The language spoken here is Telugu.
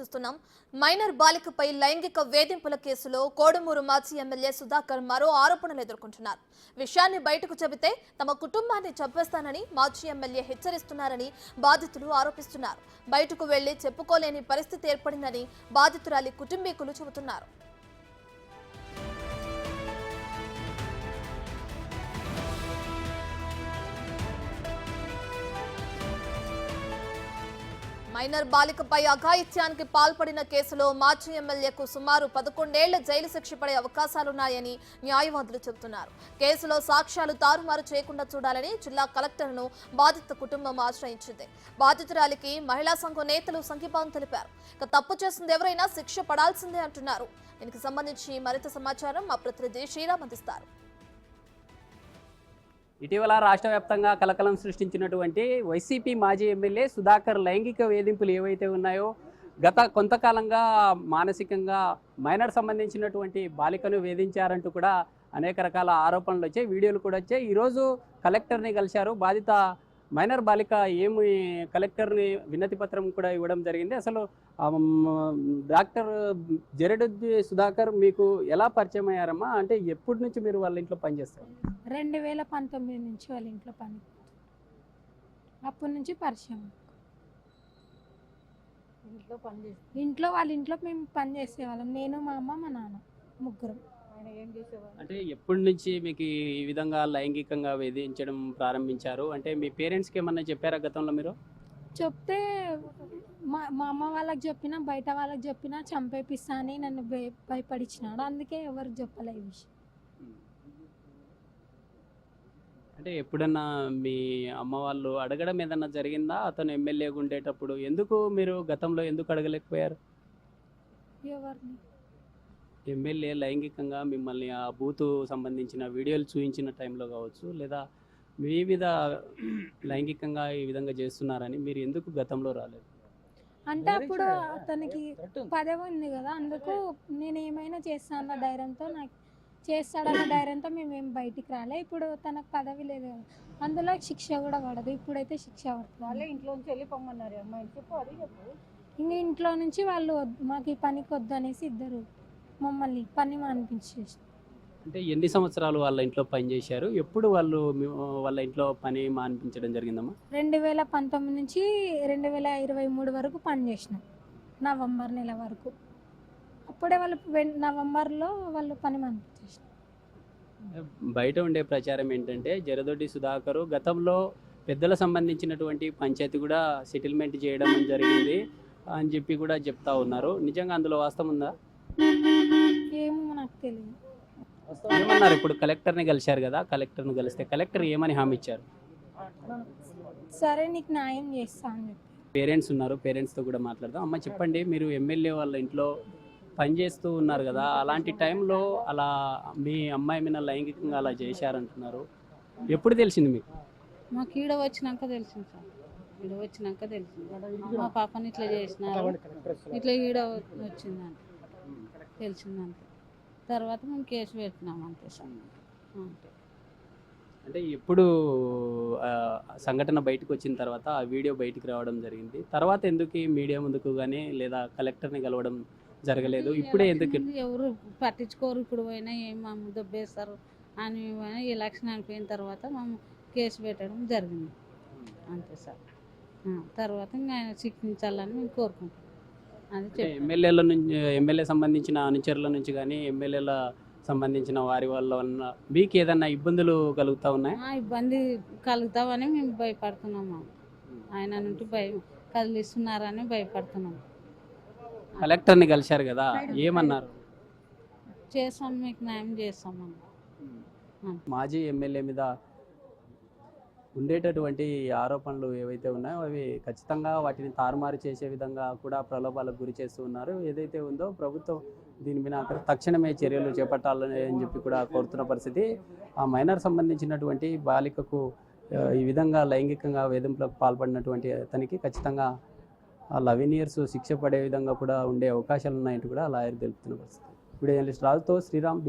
చూస్తున్నాం. మైనర్ బాలికపై లైంగిక వేధింపుల కేసులో కోడుమూరు మాజీ ఎమ్మెల్యే సుధాకర్ మరో ఆరోపణలు ఎదుర్కొంటున్నారు. విషయాన్ని బయటకు చెబితే తమ కుటుంబాన్ని చంపేస్తానని మాజీ ఎమ్మెల్యే హెచ్చరిస్తున్నారని బాధితులు ఆరోపిస్తున్నారు. బయటకు వెళ్లి చెప్పుకోలేని పరిస్థితి ఏర్పడిందని బాధితురాలి కుటుంబీకులు చెబుతున్నారు. మైనర్ బాలికపై అఘాయిత్యానికి పాల్పడిన కేసులో మాజీ ఎమ్మెల్యేకు సుమారు 11 ఏళ్ల జైలు శిక్ష పడే అవకాశాలున్నాయని న్యాయవాదులు చెబుతున్నారు. కేసులో సాక్ష్యాలు తారుమారు చేయకుండా చూడాలని జిల్లా కలెక్టర్ను బాధిత కుటుంబం ఆశ్రయించింది. బాధితురాలికి మహిళా సంఘం నేతలు సంఘీభావం తెలిపారు. ఇక తప్పు చేసింది ఎవరైనా శిక్ష పడాల్సిందే అంటున్నారు. దీనికి సంబంధించి మరింత సమాచారం మా ప్రతినిధి శ్రీరామ్ అందిస్తారు. ఇటీవల రాష్ట్ర వ్యాప్తంగా కలకలం సృష్టించినటువంటి వైసీపీ మాజీ ఎమ్మెల్యే సుధాకర్ లైంగిక వేధింపులు ఏవైతే ఉన్నాయో గత కొంతకాలంగా మానసికంగా మైనర్ సంబంధించినటువంటి బాలికను వేధించారంటూ కూడా అనేక రకాల ఆరోపణలు వచ్చాయి, వీడియోలు కూడా వచ్చాయి. ఈరోజు కలెక్టర్ని కలిశారు. బాధిత మైనర్ బాలిక ఏమి కలెక్టర్ని వినతి పత్రం కూడా ఇవ్వడం జరిగింది. అసలు డాక్టర్ జరెడొద్ది సుధాకర్ మీకు ఎలా పరిచయం అయ్యారమ్మా? అంటే ఎప్పటి నుంచి మీరు వాళ్ళ ఇంట్లో పనిచేస్తారు? 2019 నుంచి వాళ్ళ ఇంట్లో పని, అప్పటి నుంచి పరిచయం. ఇంట్లో వాళ్ళ ఇంట్లో మేము పని చేసేవాళ్ళం, నేను మా అమ్మ మా నాన్న ముగ్గురం. అంటే ఎప్పటి నుంచి మీకు ఈ విధంగా లైంగికంగా వేధించడం ప్రారంభించారు? అంటే మీ పేరెంట్స్కి ఏమన్నా చెప్పారా గతంలో మీరు? చెప్తే మా అమ్మ వాళ్ళకి చెప్పినా బయట వాళ్ళకి చెప్పినా చంపేపిస్తా అని నన్ను భయపడిచ్చినాడు. అందుకే ఎవరికి చెప్పలే ఈ విషయం. అంటే ఎప్పుడన్నా మీ అమ్మ వాళ్ళు అడగడం ఏదన్నా జరిగిందా? అతను ఎమ్మెల్యేగా ఉండేటప్పుడు ఎందుకు మీరు గతంలో ఎందుకు అడగలేకపోయారు? ఎవరిని? ఎమ్మెల్యే లైంగికంగా మిమ్మల్ని ఆ బూతు సంబంధించిన వీడియోలు చూపించిన టైంలో కావచ్చు, లేదా మీ మీద లైంగికంగా ఈ విధంగా చేస్తున్నారని మీరు ఎందుకు గతంలో రాలేదు? అంటే అప్పుడు అతనికి పదవి ఉంది కదా, అందుకు నేను ఏమైనా చేస్తానన్న ధైర్యంతో, నాకు చేస్తాడన్న ధైర్యంతో మేమేం బయటికి రాలే. ఇప్పుడు తనకు పదవి లేదు కదా, అందులో శిక్ష కూడా పడదు. ఇప్పుడైతే శిక్ష పడుతుంది. వాళ్ళే ఇంట్లో నుంచి వెళ్ళిపోమన్నారు. అమ్మాయి చెప్పు, అది చెప్పు. ఇంక ఇంట్లో నుంచి వాళ్ళు మాకు ఈ పనికి వద్దు అనేసి ఇద్దరు మమ్మల్ని పని మానిపించేసి. అంటే ఎన్ని సంవత్సరాలు వాళ్ళ ఇంట్లో పని చేశారు? ఎప్పుడు వాళ్ళు వాళ్ళ ఇంట్లో పని మానిపించడం జరిగిందమ్మా? 2019 నుంచి 2023 వరకు పని చేసినాం, నవంబర్ నెల వరకు. అప్పుడే వాళ్ళు నవంబర్లో వాళ్ళు పని మానిపించేసిన. బయట ఉండే ప్రచారం ఏంటంటే జరదొడ్డి సుధాకరు గతంలో పెద్దల సంబంధించినటువంటి పంచాయతీ కూడా సెటిల్మెంట్ చేయడం జరిగింది అని చెప్పి కూడా చెప్తా ఉన్నారు. నిజంగా అందులో వాస్తవం ఉందా? ఏమో నాకు తెలియదు. ఏమన్నారు? ఇప్పుడు కలెక్టర్ని కలిశారు కదా, కలెక్టర్ని కలిస్తే కలెక్టర్ ఏమని హామీ ఇచ్చారు? సరే నీకు న్యాయం చేస్తా అని చెప్పి. పేరెంట్స్ ఉన్నారు, పేరెంట్స్తో కూడా మాట్లాడదాం. అమ్మ చెప్పండి, మీరు ఎమ్మెల్యే వాళ్ళ ఇంట్లో పనిచేస్తూ ఉన్నారు కదా, అలాంటి టైంలో అలా మీ అమ్మాయి మీద లైంగికంగా అలా చేశారంటున్నారు, ఎప్పుడు తెలిసింది మీకు? మాకు ఈడ వచ్చినాక తెలిసింది సార్. ఈడ వచ్చినాక తెలిసింది మా పాపని ఇట్లా చేసినారు, ఇట్లా ఈడ వచ్చిందంట తెలిసిందంట. తర్వాత మేము కేసు పెట్టినాం అంతే సార్. అంటే ఎప్పుడు సంఘటన బయటకు వచ్చిన తర్వాత ఆ వీడియో బయటికి రావడం జరిగింది, తర్వాత ఎందుకు మీడియా ముందుకు కానీ లేదా కలెక్టర్ని కలవడం జరగలేదు? ఇప్పుడే ఎందుకు? ఎవరు పట్టించుకోరు. ఇప్పుడు పోయినా ఏం మమ్మల్ని దొబ్బేస్తారు అని ఎలక్షన్ అయిపోయిన తర్వాత మేము కేసు పెట్టడం జరిగింది అంతే సార్. తర్వాత ఇంకా ఆయన శిక్షించాలని మేము కోరుకుంటాం. అది ఎమ్మెల్యేల నుంచి, ఎమ్మెల్యే సంబంధించిన అనుచరుల నుంచి కానీ ఎమ్మెల్యేల సంబంధించిన వారి వల్ల మీకు ఏదన్నా ఇబ్బందులు కలుగుతా ఉన్నాయి? ఇబ్బంది కలుగుతామని మేము భయపడుతున్నాము. ఆయన నుండి కదిలిస్తున్నారని భయపడుతున్నాం. కలెక్టర్ని కలిశారు కదా, ఏమన్నారు? చేస్తాం, మీకు న్యాయం చేస్తామని. మాజీ ఎమ్మెల్యే మీద ఉండేటటువంటి ఆరోపణలు ఏవైతే ఉన్నాయో అవి ఖచ్చితంగా వాటిని తారుమారు చేసే విధంగా కూడా ప్రలోభాలకు గురి చేస్తూ ఉన్నారు. ఏదైతే ఉందో ప్రభుత్వం దీని మీద తక్షణమే చర్యలు చేపట్టాలని అని చెప్పి కూడా కోరుతున్న పరిస్థితి. ఆ మైనర్ సంబంధించినటువంటి బాలికకు ఈ విధంగా లైంగికంగా వేధింపులకు పాల్పడినటువంటి అతనికి ఖచ్చితంగా 11 years శిక్ష పడే విధంగా కూడా ఉండే అవకాశాలు ఉన్నాయంటూ కూడా లాయర్ తెలుపుతున్న పరిస్థితి. వీడియో జర్నలిస్ట్ రాజుతో శ్రీరామ్.